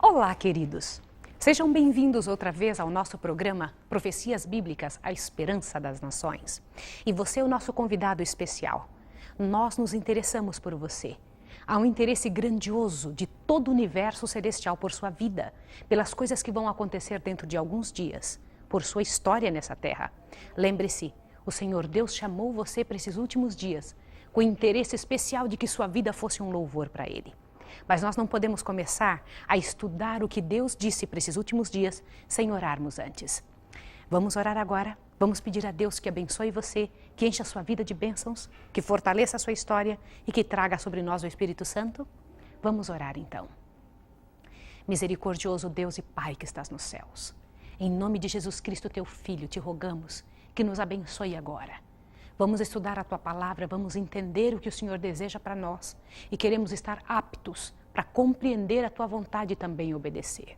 Olá, queridos! Sejam bem-vindos outra vez ao nosso programa Profecias Bíblicas, a Esperança das Nações. E você é o nosso convidado especial. Nós nos interessamos por você. Há um interesse grandioso de todo o universo celestial por sua vida, pelas coisas que vão acontecer dentro de alguns dias, por sua história nessa terra. Lembre-se, o Senhor Deus chamou você para esses últimos dias, com o interesse especial de que sua vida fosse um louvor para Ele. Mas nós não podemos começar a estudar o que Deus disse para esses últimos dias sem orarmos antes. Vamos orar agora? Vamos pedir a Deus que abençoe você, que encha a sua vida de bênçãos, que fortaleça a sua história e que traga sobre nós o Espírito Santo? Vamos orar então. Misericordioso Deus e Pai que estás nos céus, em nome de Jesus Cristo, teu Filho, te rogamos que nos abençoe agora. Vamos estudar a Tua Palavra, vamos entender o que o Senhor deseja para nós e queremos estar aptos para compreender a Tua vontade e também obedecer.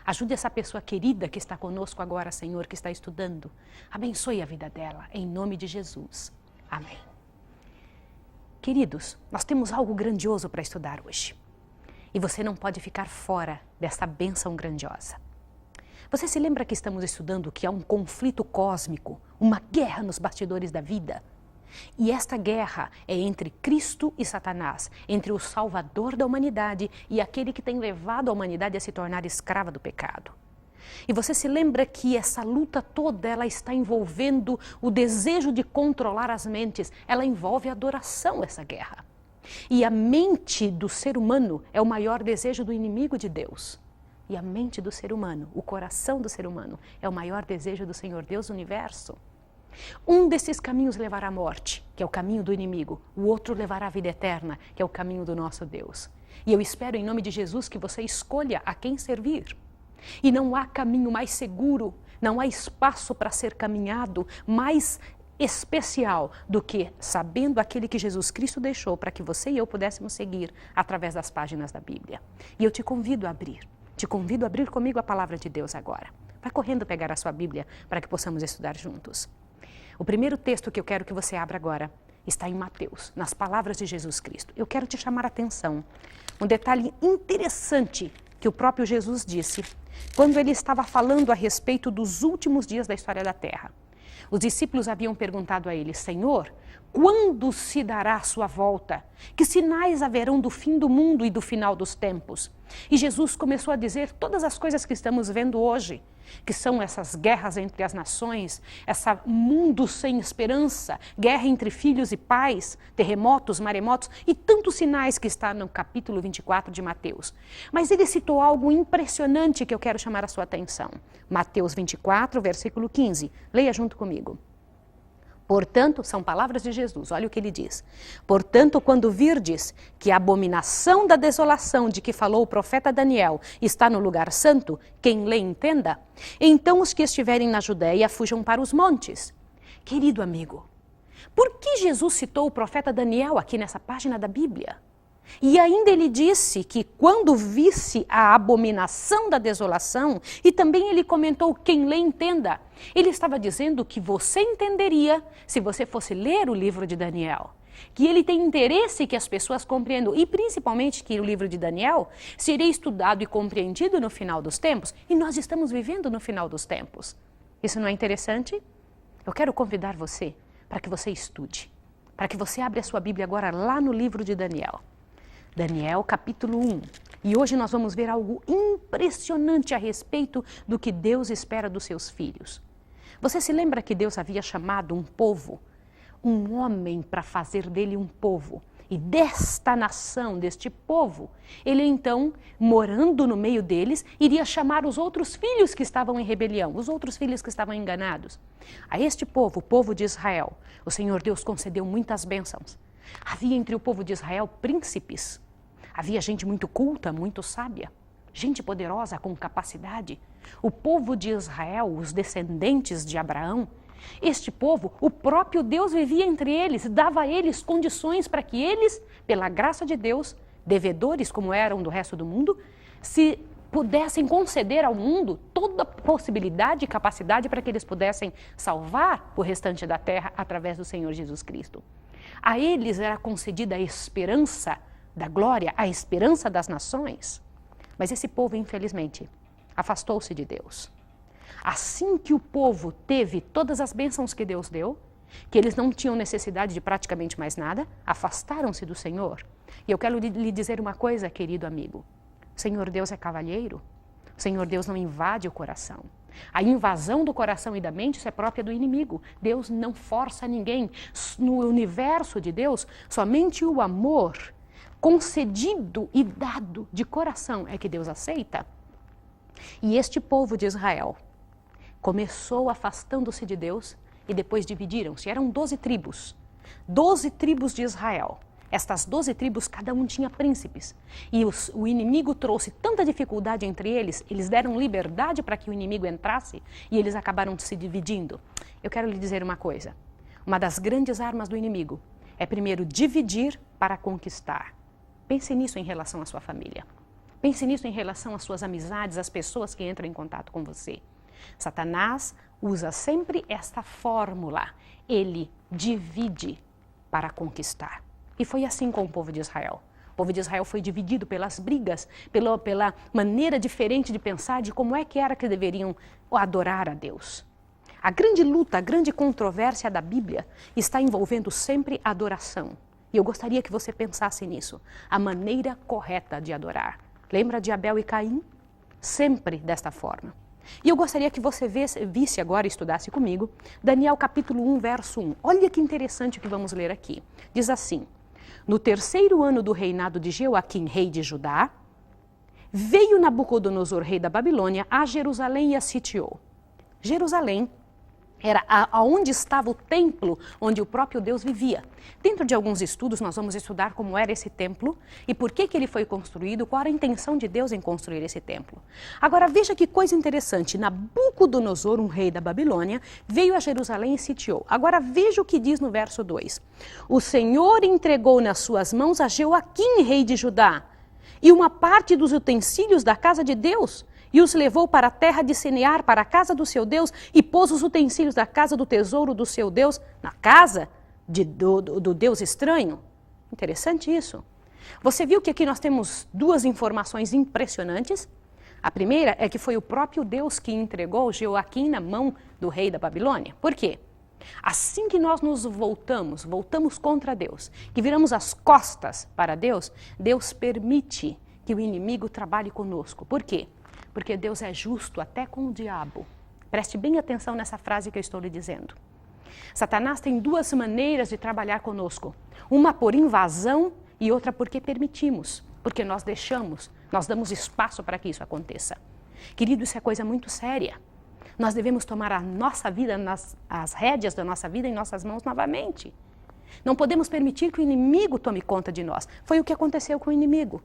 Ajude essa pessoa querida que está conosco agora, Senhor, que está estudando. Abençoe a vida dela, em nome de Jesus. Amém. Queridos, nós temos algo grandioso para estudar hoje. E você não pode ficar fora dessa bênção grandiosa. Você se lembra que estamos estudando que há um conflito cósmico, uma guerra nos bastidores da vida? E esta guerra é entre Cristo e Satanás, entre o Salvador da humanidade e aquele que tem levado a humanidade a se tornar escrava do pecado. E você se lembra que essa luta toda, ela está envolvendo o desejo de controlar as mentes, ela envolve a adoração, essa guerra. E a mente do ser humano é o maior desejo do inimigo de Deus. E a mente do ser humano, o coração do ser humano, é o maior desejo do Senhor Deus do universo. Um desses caminhos levará à morte, que é o caminho do inimigo. O outro levará à vida eterna, que é o caminho do nosso Deus. E eu espero em nome de Jesus que você escolha a quem servir. E não há caminho mais seguro, não há espaço para ser caminhado mais especial do que sabendo aquele que Jesus Cristo deixou para que você e eu pudéssemos seguir através das páginas da Bíblia. E eu te convido a abrir. Te convido a abrir comigo a palavra de Deus agora. Vai correndo pegar a sua Bíblia para que possamos estudar juntos. O primeiro texto que eu quero que você abra agora está em Mateus, nas palavras de Jesus Cristo. Eu quero te chamar a atenção. Um detalhe interessante que o próprio Jesus disse quando ele estava falando a respeito dos últimos dias da história da Terra. Os discípulos haviam perguntado a ele: Senhor, quando se dará a sua volta? Que sinais haverão do fim do mundo e do final dos tempos? E Jesus começou a dizer todas as coisas que estamos vendo hoje, que são essas guerras entre as nações, esse mundo sem esperança, guerra entre filhos e pais, terremotos, maremotos e tantos sinais que está no capítulo 24 de Mateus. Mas ele citou algo impressionante que eu quero chamar a sua atenção. Mateus 24, versículo 15. Leia junto comigo. Portanto, são palavras de Jesus, olha o que ele diz. Portanto, quando virdes que a abominação da desolação de que falou o profeta Daniel está no lugar santo, quem lê entenda, então os que estiverem na Judéia fujam para os montes. Querido amigo, por que Jesus citou o profeta Daniel aqui nessa página da Bíblia? E ainda ele disse que quando visse a abominação da desolação, e também ele comentou quem lê entenda, ele estava dizendo que você entenderia se você fosse ler o livro de Daniel. Que ele tem interesse que as pessoas compreendam, e principalmente que o livro de Daniel seria estudado e compreendido no final dos tempos, e nós estamos vivendo no final dos tempos. Isso não é interessante? Eu quero convidar você para que você estude, para que você abra a sua Bíblia agora lá no livro de Daniel. Daniel, capítulo 1. E hoje nós vamos ver algo impressionante a respeito do que Deus espera dos seus filhos. Você se lembra que Deus havia chamado um povo, um homem para fazer dele um povo? E desta nação, deste povo, ele então, morando no meio deles, iria chamar os outros filhos que estavam em rebelião, os outros filhos que estavam enganados. A este povo, o povo de Israel, o Senhor Deus concedeu muitas bênçãos. Havia entre o povo de Israel príncipes. Havia gente muito culta, muito sábia, gente poderosa com capacidade. O povo de Israel, os descendentes de Abraão, este povo, o próprio Deus vivia entre eles, dava a eles condições para que eles, pela graça de Deus, devedores como eram do resto do mundo, se pudessem conceder ao mundo toda a possibilidade e capacidade para que eles pudessem salvar o restante da terra através do Senhor Jesus Cristo. A eles era concedida a esperança da glória, a esperança das nações. Mas esse povo, infelizmente, afastou-se de Deus. Assim que o povo teve todas as bênçãos que Deus deu, que eles não tinham necessidade de praticamente mais nada, afastaram-se do Senhor. E eu quero lhe dizer uma coisa, querido amigo. O Senhor Deus é cavalheiro. O Senhor Deus não invade o coração. A invasão do coração e da mente, isso é própria do inimigo. Deus não força ninguém. No universo de Deus, somente o amor concedido e dado de coração é que Deus aceita. E este povo de Israel começou afastando-se de Deus e depois dividiram-se. Eram 12 tribos. 12 tribos de Israel. Estas 12 tribos, cada um tinha príncipes. E o inimigo trouxe tanta dificuldade entre eles, eles deram liberdade para que o inimigo entrasse e eles acabaram se dividindo. Eu quero lhe dizer uma coisa. Uma das grandes armas do inimigo é primeiro dividir para conquistar. Pense nisso em relação à sua família. Pense nisso em relação às suas amizades, às pessoas que entram em contato com você. Satanás usa sempre esta fórmula. Ele divide para conquistar. E foi assim com o povo de Israel. O povo de Israel foi dividido pelas brigas, pela maneira diferente de pensar de como é que era que deveriam adorar a Deus. A grande luta, a grande controvérsia da Bíblia está envolvendo sempre a adoração. E eu gostaria que você pensasse nisso. A maneira correta de adorar. Lembra de Abel e Caim? Sempre desta forma. E eu gostaria que você visse agora e estudasse comigo Daniel capítulo 1, verso 1. Olha que interessante o que vamos ler aqui. Diz assim: no 3º ano do reinado de Jeoaquim, rei de Judá, veio Nabucodonosor, rei da Babilônia, a Jerusalém e a sitiou. Jerusalém era aonde estava o templo onde o próprio Deus vivia. Dentro de alguns estudos nós vamos estudar como era esse templo e por que ele foi construído, qual era a intenção de Deus em construir esse templo. Agora veja que coisa interessante, Nabucodonosor, um rei da Babilônia, veio a Jerusalém e sitiou. Agora veja o que diz no verso 2. O Senhor entregou nas suas mãos a Jeoaquim, rei de Judá, e uma parte dos utensílios da casa de Deus, e os levou para a terra de Senear, para a casa do seu Deus, e pôs os utensílios da casa do tesouro do seu Deus na casa do Deus estranho. Interessante isso. Você viu que aqui nós temos duas informações impressionantes? A primeira é que foi o próprio Deus que entregou Jeoaquim na mão do rei da Babilônia. Por quê? Assim que nós nos voltamos contra Deus, que viramos as costas para Deus, Deus permite que o inimigo trabalhe conosco. Por quê? Porque Deus é justo até com o diabo. Preste bem atenção nessa frase que eu estou lhe dizendo. Satanás tem duas maneiras de trabalhar conosco. Uma por invasão e outra porque permitimos, porque nós deixamos, nós damos espaço para que isso aconteça. Querido, isso é coisa muito séria. Nós devemos tomar a nossa vida, as rédeas da nossa vida em nossas mãos novamente. Não podemos permitir que o inimigo tome conta de nós. Foi o que aconteceu com o inimigo.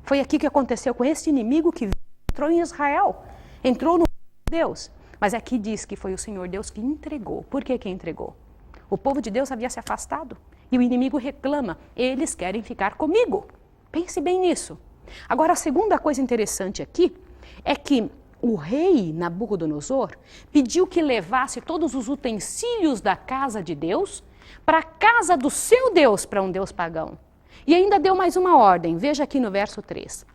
Foi aqui que aconteceu com este inimigo que entrou em Israel, entrou no Deus. Mas aqui diz que foi o Senhor Deus que entregou. Por que entregou? O povo de Deus havia se afastado e o inimigo reclama, eles querem ficar comigo. Pense bem nisso. Agora, a segunda coisa interessante aqui é que o rei Nabucodonosor pediu que levasse todos os utensílios da casa de Deus para a casa do seu Deus, para um Deus pagão. E ainda deu mais uma ordem, veja aqui no verso 3.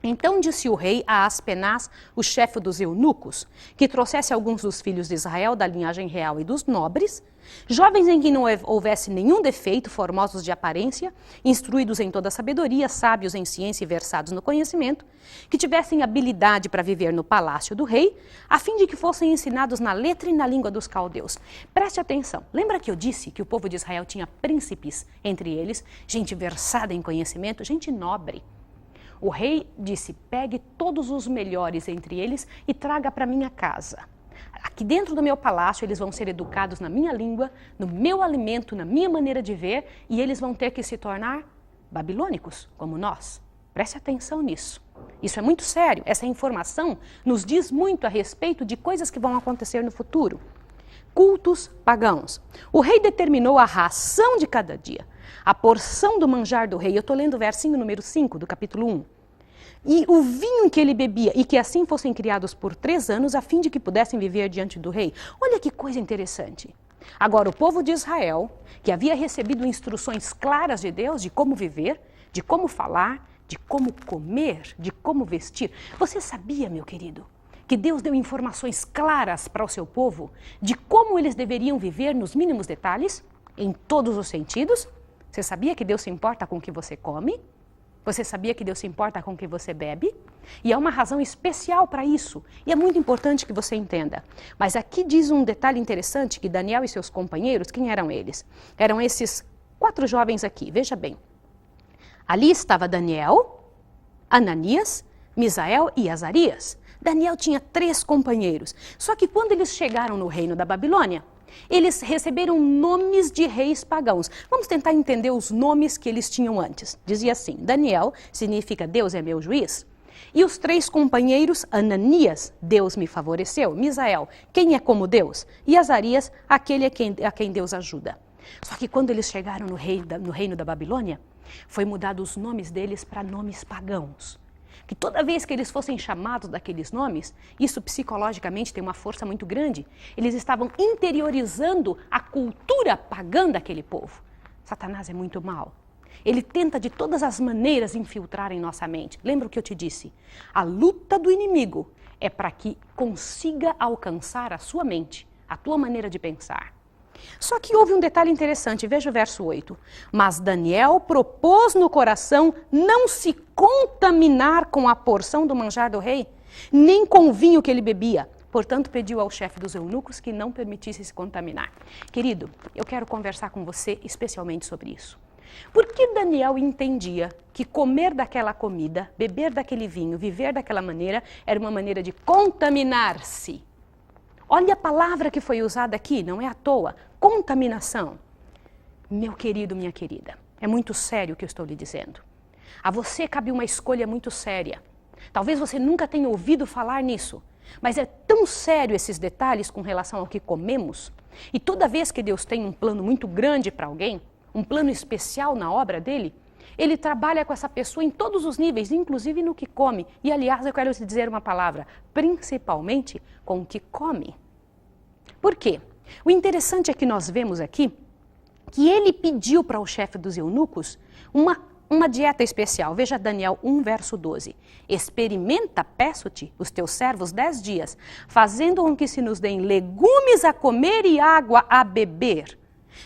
Então disse o rei a Aspenaz, o chefe dos eunucos, que trouxesse alguns dos filhos de Israel da linhagem real e dos nobres, jovens em que não houvesse nenhum defeito, formosos de aparência, instruídos em toda a sabedoria, sábios em ciência e versados no conhecimento, que tivessem habilidade para viver no palácio do rei, a fim de que fossem ensinados na letra e na língua dos caldeus. Preste atenção, lembra que eu disse que o povo de Israel tinha príncipes entre eles, gente versada em conhecimento, gente nobre. O rei disse, pegue todos os melhores entre eles e traga para minha casa. Aqui dentro do meu palácio eles vão ser educados na minha língua, no meu alimento, na minha maneira de ver, e eles vão ter que se tornar babilônicos, como nós. Preste atenção nisso. Isso é muito sério. Essa informação nos diz muito a respeito de coisas que vão acontecer no futuro. Cultos pagãos. O rei determinou a ração de cada dia, a porção do manjar do rei. Eu estou lendo o versinho número 5 do capítulo 1. E o vinho que ele bebia, e que assim fossem criados por 3 anos, a fim de que pudessem viver diante do rei. Olha que coisa interessante. Agora, o povo de Israel, que havia recebido instruções claras de Deus de como viver, de como falar, de como comer, de como vestir. Você sabia, meu querido, que Deus deu informações claras para o seu povo de como eles deveriam viver nos mínimos detalhes, em todos os sentidos? Você sabia que Deus se importa com o que você come? Você sabia que Deus se importa com o que você bebe? E há uma razão especial para isso. E é muito importante que você entenda. Mas aqui diz um detalhe interessante que Daniel e seus companheiros, quem eram eles? Eram esses 4 jovens aqui, veja bem. Ali estava Daniel, Ananias, Misael e Azarias. Daniel tinha 3 companheiros. Só que quando eles chegaram no reino da Babilônia, eles receberam nomes de reis pagãos. Vamos tentar entender os nomes que eles tinham antes. Dizia assim, Daniel significa Deus é meu juiz. E os 3 companheiros, Ananias, Deus me favoreceu. Misael, quem é como Deus? E Azarias, aquele a quem Deus ajuda. Só que quando eles chegaram no reino da Babilônia, foi mudado os nomes deles para nomes pagãos. Que toda vez que eles fossem chamados daqueles nomes, isso psicologicamente tem uma força muito grande. Eles estavam interiorizando a cultura pagã daquele povo. Satanás é muito mau. Ele tenta de todas as maneiras infiltrar em nossa mente. Lembra o que eu te disse? A luta do inimigo é para que consiga alcançar a sua mente, a tua maneira de pensar. Só que houve um detalhe interessante, veja o verso 8. Mas Daniel propôs no coração não se contaminar com a porção do manjar do rei, nem com o vinho que ele bebia. Portanto, pediu ao chefe dos eunucos que não permitisse se contaminar. Querido, eu quero conversar com você especialmente sobre isso. Por que Daniel entendia que comer daquela comida, beber daquele vinho, viver daquela maneira, era uma maneira de contaminar-se? Olha a palavra que foi usada aqui, não é à toa, contaminação. Meu querido, minha querida, é muito sério o que eu estou lhe dizendo. A você cabe uma escolha muito séria. Talvez você nunca tenha ouvido falar nisso, mas é tão sério esses detalhes com relação ao que comemos. E toda vez que Deus tem um plano muito grande para alguém, um plano especial na obra dele, ele trabalha com essa pessoa em todos os níveis, inclusive no que come. E, aliás, eu quero te dizer uma palavra, principalmente com o que come. Por quê? O interessante é que nós vemos aqui que ele pediu para o chefe dos eunucos uma dieta especial. Veja Daniel 1, verso 12. Experimenta, peço-te, os teus servos 10 dias, fazendo com que se nos deem legumes a comer e água a beber.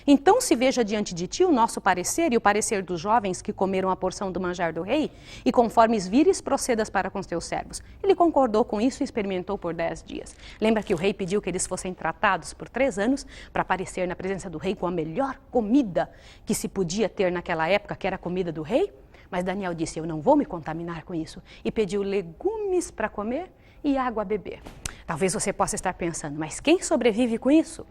Então se veja diante de ti o nosso parecer e o parecer dos jovens que comeram a porção do manjar do rei, e conforme vires, procedas para com os teus servos. Ele concordou com isso e experimentou por 10 dias. Lembra que o rei pediu que eles fossem tratados por 3 anos para aparecer na presença do rei com a melhor comida que se podia ter naquela época, que era a comida do rei? Mas Daniel disse, eu não vou me contaminar com isso. E pediu legumes para comer e água a beber. Talvez você possa estar pensando, mas quem sobrevive com isso?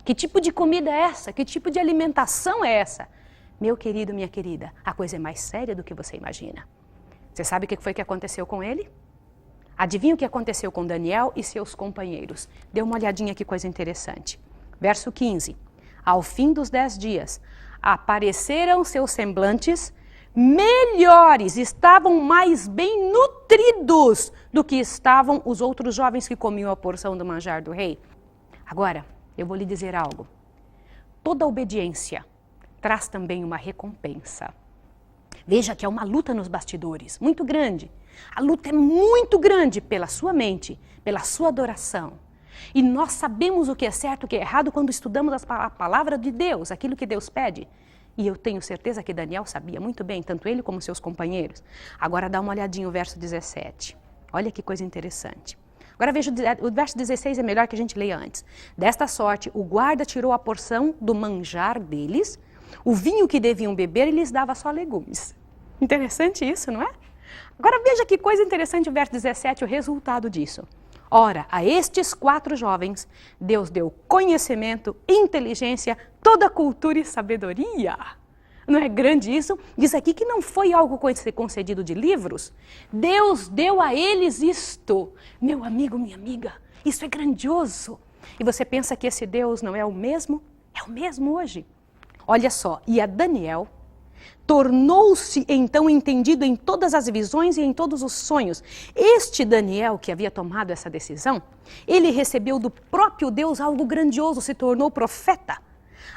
Que tipo de comida é essa? Que tipo de alimentação é essa? Meu querido, minha querida, a coisa é mais séria do que você imagina. Você sabe o que foi que aconteceu com ele? Adivinha o que aconteceu com Daniel e seus companheiros? Dê uma olhadinha que coisa interessante. Verso 15. Ao fim dos 10 dias, apareceram seus semblantes melhores, estavam mais bem nutridos do que estavam os outros jovens que comiam a porção do manjar do rei. Agora, eu vou lhe dizer algo. Toda obediência traz também uma recompensa. Veja que é uma luta nos bastidores, muito grande. A luta é muito grande pela sua mente, pela sua adoração. E nós sabemos o que é certo e o que é errado quando estudamos a palavra de Deus, aquilo que Deus pede. E eu tenho certeza que Daniel sabia muito bem, tanto ele como seus companheiros. Agora dá uma olhadinha no verso 17. Olha que coisa interessante. Agora veja, o verso 16 é melhor que a gente leia antes. Desta sorte, o guarda tirou a porção do manjar deles, o vinho que deviam beber e lhes dava só legumes. Interessante isso, não é? Agora veja que coisa interessante o verso 17, o resultado disso. Ora, a estes 4 jovens, Deus deu conhecimento, inteligência, toda cultura e sabedoria. Não é grande isso? Diz aqui que não foi algo concedido de livros. Deus deu a eles isto. Meu amigo, minha amiga, isso é grandioso. E você pensa que esse Deus não é o mesmo? É o mesmo hoje. Olha só, e a Daniel tornou-se então entendido em todas as visões e em todos os sonhos. Este Daniel, que havia tomado essa decisão, ele recebeu do próprio Deus algo grandioso, se tornou profeta.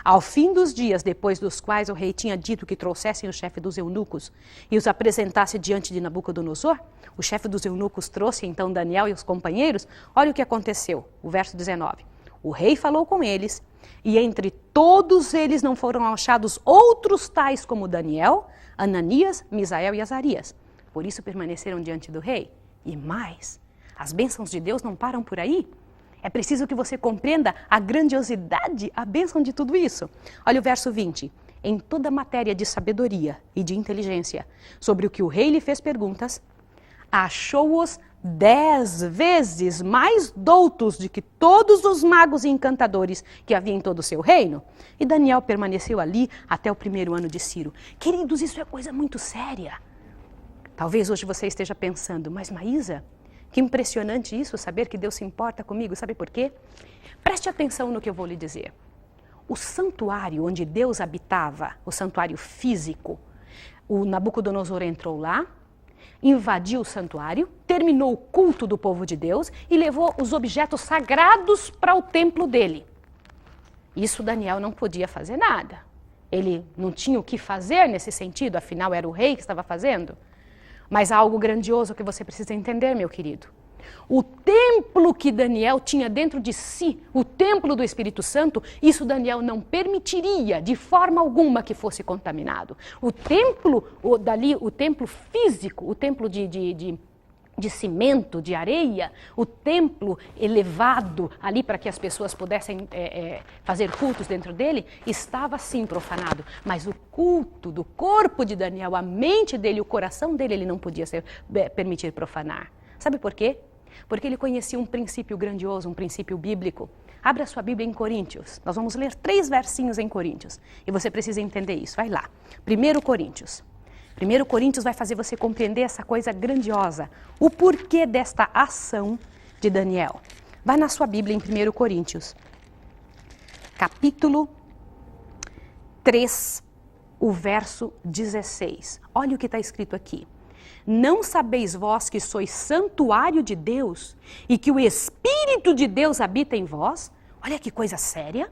Ao fim dos dias, depois dos quais o rei tinha dito que trouxessem o chefe dos eunucos e os apresentasse diante de Nabucodonosor, o chefe dos eunucos trouxe então Daniel e os companheiros. Olha o que aconteceu, o verso 19. O rei falou com eles, e entre todos eles não foram achados outros tais como Daniel, Ananias, Misael e Azarias. Por isso permaneceram diante do rei. E mais, as bênçãos de Deus não param por aí. É preciso que você compreenda a grandiosidade, a bênção de tudo isso. Olha o verso 20. Em toda matéria de sabedoria e de inteligência, sobre o que o rei lhe fez perguntas, achou-os 10 vezes mais doutos do que todos os magos e encantadores que havia em todo o seu reino. E Daniel permaneceu ali até o 1º ano de Ciro. Queridos, isso é coisa muito séria. Talvez hoje você esteja pensando, mas Maísa, que impressionante isso, saber que Deus se importa comigo. Sabe por quê? Preste atenção no que eu vou lhe dizer. O santuário onde Deus habitava, o santuário físico, o Nabucodonosor entrou lá, invadiu o santuário, terminou o culto do povo de Deus e levou os objetos sagrados para o templo dele. Isso Daniel não podia fazer nada. Ele não tinha o que fazer nesse sentido, afinal era o rei que estava fazendo. Mas há algo grandioso que você precisa entender, meu querido. O templo que Daniel tinha dentro de si, o templo do Espírito Santo, isso Daniel não permitiria de forma alguma que fosse contaminado. O templo físico, o templo de cimento, de areia, o templo elevado ali para que as pessoas pudessem fazer cultos dentro dele, estava sim profanado. Mas o culto do corpo de Daniel, a mente dele, o coração dele, ele não podia permitir profanar. Sabe por quê? Porque ele conhecia um princípio grandioso, um princípio bíblico. Abra sua Bíblia em Coríntios. Nós vamos ler 3 versinhos em Coríntios. E você precisa entender isso. Vai lá. 1 Coríntios. 1 Coríntios vai fazer você compreender essa coisa grandiosa. O porquê desta ação de Daniel. Vai na sua Bíblia em 1 Coríntios. Capítulo 3, o verso 16. Olha o que está escrito aqui. Não sabeis vós que sois santuário de Deus e que o Espírito de Deus habita em vós? Olha que coisa séria.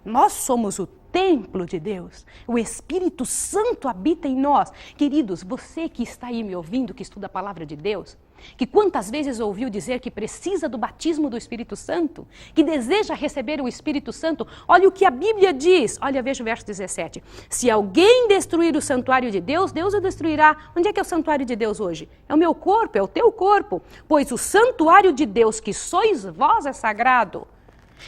Nós somos o templo de Deus. O Espírito Santo habita em nós. Queridos, você que está aí me ouvindo, que estuda a palavra de Deus, que quantas vezes ouviu dizer que precisa do batismo do Espírito Santo, que deseja receber o Espírito Santo, olha o que a Bíblia diz. Olha, veja o verso 17. Se alguém destruir o santuário de Deus, Deus o destruirá. Onde é que é o santuário de Deus hoje? É o meu corpo, é o teu corpo. Pois o santuário de Deus que sois vós é sagrado.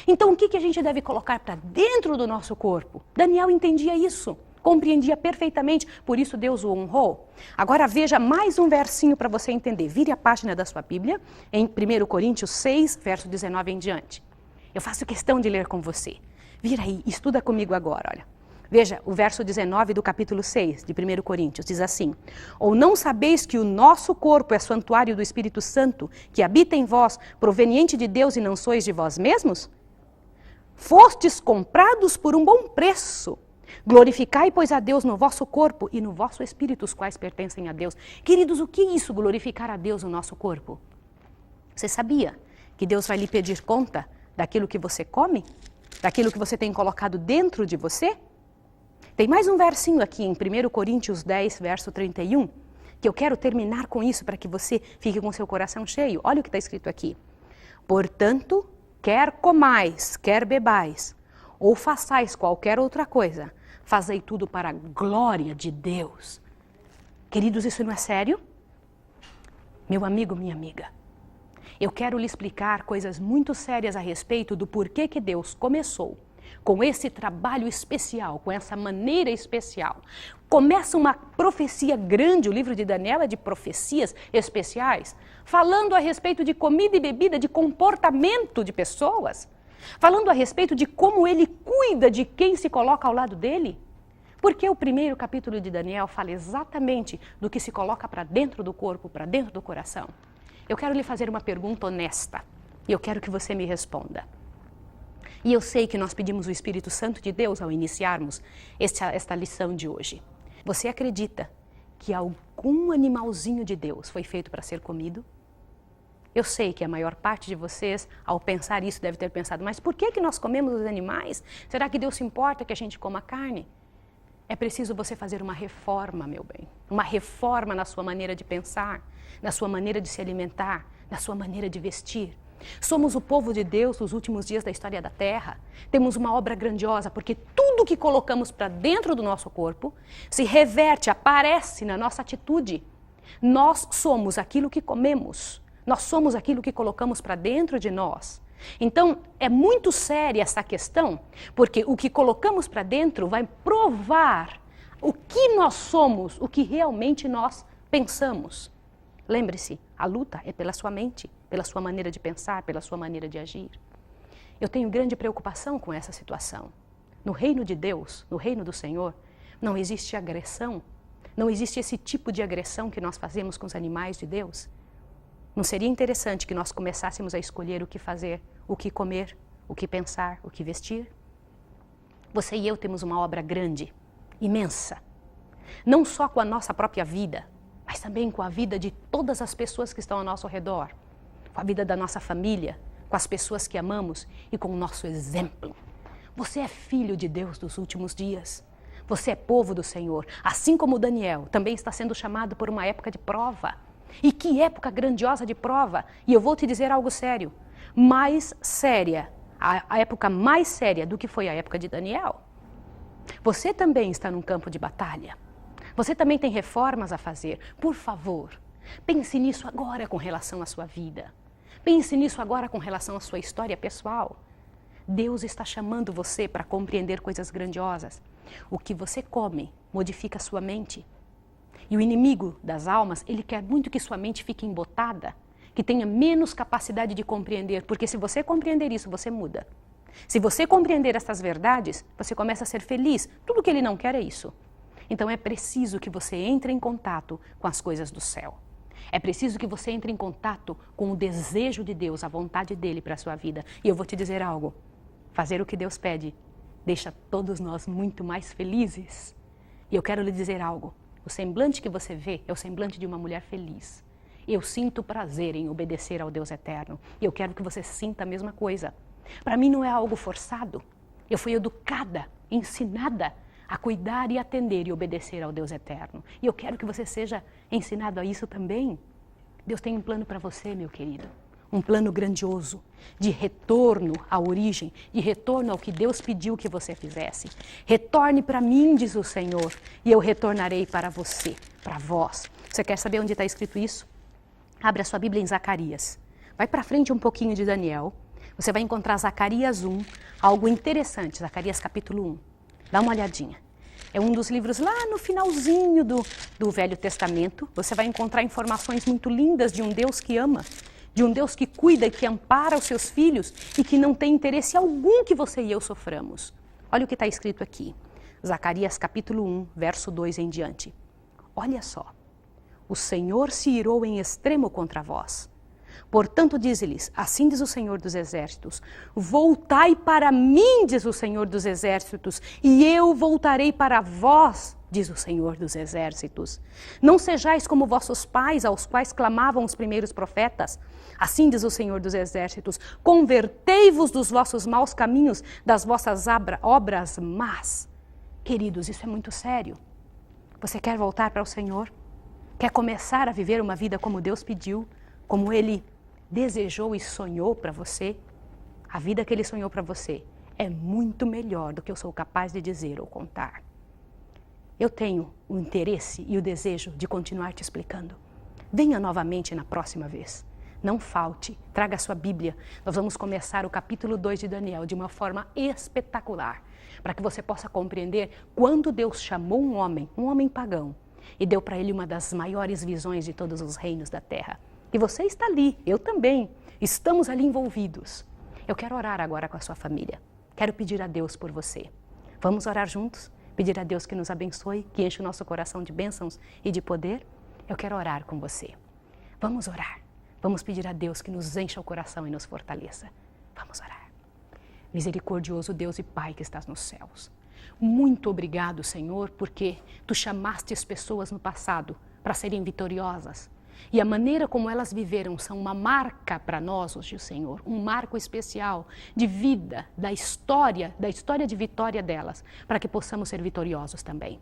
Então, o que a gente deve colocar para dentro do nosso corpo? Daniel entendia isso, compreendia perfeitamente, por isso Deus o honrou. Agora veja mais um versinho para você entender. Vire a página da sua Bíblia, em 1 Coríntios 6, verso 19 em diante. Eu faço questão de ler com você. Vira aí, estuda comigo agora, olha. Veja, o verso 19 do capítulo 6 de 1 Coríntios diz assim: Ou não sabeis que o nosso corpo é santuário do Espírito Santo, que habita em vós, proveniente de Deus e não sois de vós mesmos? Fostes comprados por um bom preço. Glorificai, pois, a Deus no vosso corpo e no vosso espírito, os quais pertencem a Deus. Queridos, o que é isso, glorificar a Deus no nosso corpo? Você sabia que Deus vai lhe pedir conta daquilo que você come? Daquilo que você tem colocado dentro de você? Tem mais um versinho aqui em 1 Coríntios 10, verso 31, que eu quero terminar com isso para que você fique com seu coração cheio. Olha o que está escrito aqui. Portanto, quer comais, quer bebais, ou façais qualquer outra coisa, fazei tudo para a glória de Deus. Queridos, isso não é sério? Meu amigo, minha amiga, eu quero lhe explicar coisas muito sérias a respeito do porquê que Deus começou com esse trabalho especial, com essa maneira especial. Começa uma profecia grande, o livro de Daniel é de profecias especiais, falando a respeito de comida e bebida, de comportamento de pessoas, falando a respeito de como ele cuida de quem se coloca ao lado dele. Porque o primeiro capítulo de Daniel fala exatamente do que se coloca para dentro do corpo, para dentro do coração. Eu quero lhe fazer uma pergunta honesta e eu quero que você me responda. E eu sei que nós pedimos o Espírito Santo de Deus ao iniciarmos esta lição de hoje. Você acredita que algum animalzinho de Deus foi feito para ser comido? Eu sei que a maior parte de vocês, ao pensar isso, deve ter pensado, mas por que nós comemos os animais? Será que Deus se importa que a gente coma carne? É preciso você fazer uma reforma, meu bem. Uma reforma na sua maneira de pensar, na sua maneira de se alimentar, na sua maneira de vestir. Somos o povo de Deus nos últimos dias da história da Terra. Temos uma obra grandiosa, porque tudo que colocamos para dentro do nosso corpo se reverte, aparece na nossa atitude. Nós somos aquilo que comemos. Nós somos aquilo que colocamos para dentro de nós. Então, é muito séria essa questão, porque o que colocamos para dentro vai provar o que nós somos, o que realmente nós pensamos. Lembre-se, a luta é pela sua mente, pela sua maneira de pensar, pela sua maneira de agir. Eu tenho grande preocupação com essa situação. No reino de Deus, no reino do Senhor, não existe agressão, não existe esse tipo de agressão que nós fazemos com os animais de Deus. Não seria interessante que nós começássemos a escolher o que fazer, o que comer, o que pensar, o que vestir? Você e eu temos uma obra grande, imensa. Não só com a nossa própria vida, mas também com a vida de todas as pessoas que estão ao nosso redor. Com a vida da nossa família, com as pessoas que amamos e com o nosso exemplo. Você é filho de Deus dos últimos dias. Você é povo do Senhor. Assim como Daniel também está sendo chamado por uma época de prova. E que época grandiosa de prova! E eu vou te dizer algo sério. Mais séria, a época mais séria do que foi a época de Daniel. Você também está num campo de batalha. Você também tem reformas a fazer. Por favor, pense nisso agora com relação à sua vida. Pense nisso agora com relação à sua história pessoal. Deus está chamando você para compreender coisas grandiosas. O que você come modifica a sua mente. E o inimigo das almas, ele quer muito que sua mente fique embotada, que tenha menos capacidade de compreender, porque se você compreender isso, você muda. Se você compreender essas verdades, você começa a ser feliz. Tudo que ele não quer é isso. Então é preciso que você entre em contato com as coisas do céu. É preciso que você entre em contato com o desejo de Deus, a vontade dele para a sua vida. E eu vou te dizer algo, fazer o que Deus pede deixa todos nós muito mais felizes. E eu quero lhe dizer algo, o semblante que você vê é o semblante de uma mulher feliz. Eu sinto prazer em obedecer ao Deus eterno. E eu quero que você sinta a mesma coisa. Para mim não é algo forçado. Eu fui educada, ensinada a cuidar e atender e obedecer ao Deus eterno. E eu quero que você seja ensinado a isso também. Deus tem um plano para você, meu querido. Um plano grandioso, de retorno à origem, de retorno ao que Deus pediu que você fizesse. Retorne para mim, diz o Senhor, e eu retornarei para você, para vós. Você quer saber onde está escrito isso? Abre a sua Bíblia em Zacarias. Vai para frente um pouquinho de Daniel. Você vai encontrar Zacarias 1, algo interessante, Zacarias capítulo 1. Dá uma olhadinha. É um dos livros lá no finalzinho do Velho Testamento. Você vai encontrar informações muito lindas de um Deus que ama, de um Deus que cuida e que ampara os seus filhos e que não tem interesse algum que você e eu soframos. Olha o que está escrito aqui. Zacarias capítulo 1, verso 2 em diante. Olha só. O Senhor se irou em extremo contra vós. Portanto, diz-lhes, assim diz o Senhor dos Exércitos, voltai para mim, diz o Senhor dos Exércitos, e eu voltarei para vós, diz o Senhor dos Exércitos. Não sejais como vossos pais, aos quais clamavam os primeiros profetas. Assim diz o Senhor dos Exércitos, convertei-vos dos vossos maus caminhos, das vossas obras más. Queridos, isso é muito sério. Você quer voltar para o Senhor? Quer começar a viver uma vida como Deus pediu, como Ele desejou e sonhou para você? A vida que Ele sonhou para você é muito melhor do que eu sou capaz de dizer ou contar. Eu tenho o interesse e o desejo de continuar te explicando. Venha novamente na próxima vez. Não falte, traga a sua Bíblia. Nós vamos começar o capítulo 2 de Daniel de uma forma espetacular, para que você possa compreender quando Deus chamou um homem pagão, e deu para ele uma das maiores visões de todos os reinos da terra. E você está ali, eu também, estamos ali envolvidos. Eu quero orar agora com a sua família. Quero pedir a Deus por você. Vamos orar juntos? Pedir a Deus que nos abençoe, que enche o nosso coração de bênçãos e de poder? Eu quero orar com você. Vamos orar. Vamos pedir a Deus que nos encha o coração e nos fortaleça. Vamos orar. Misericordioso Deus e Pai que estás nos céus. Muito obrigado, Senhor, porque Tu chamaste as pessoas no passado para serem vitoriosas. E a maneira como elas viveram são uma marca para nós, hoje, o Senhor, um marco especial de vida, da história de vitória delas, para que possamos ser vitoriosos também.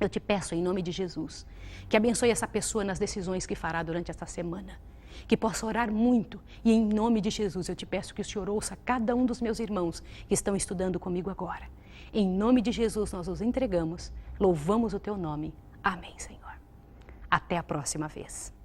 Eu te peço, em nome de Jesus, que abençoe essa pessoa nas decisões que fará durante esta semana. Que possa orar muito e, em nome de Jesus, eu te peço que o Senhor ouça cada um dos meus irmãos que estão estudando comigo agora. Em nome de Jesus, nós os entregamos, louvamos o teu nome. Amém, Senhor. Até a próxima vez.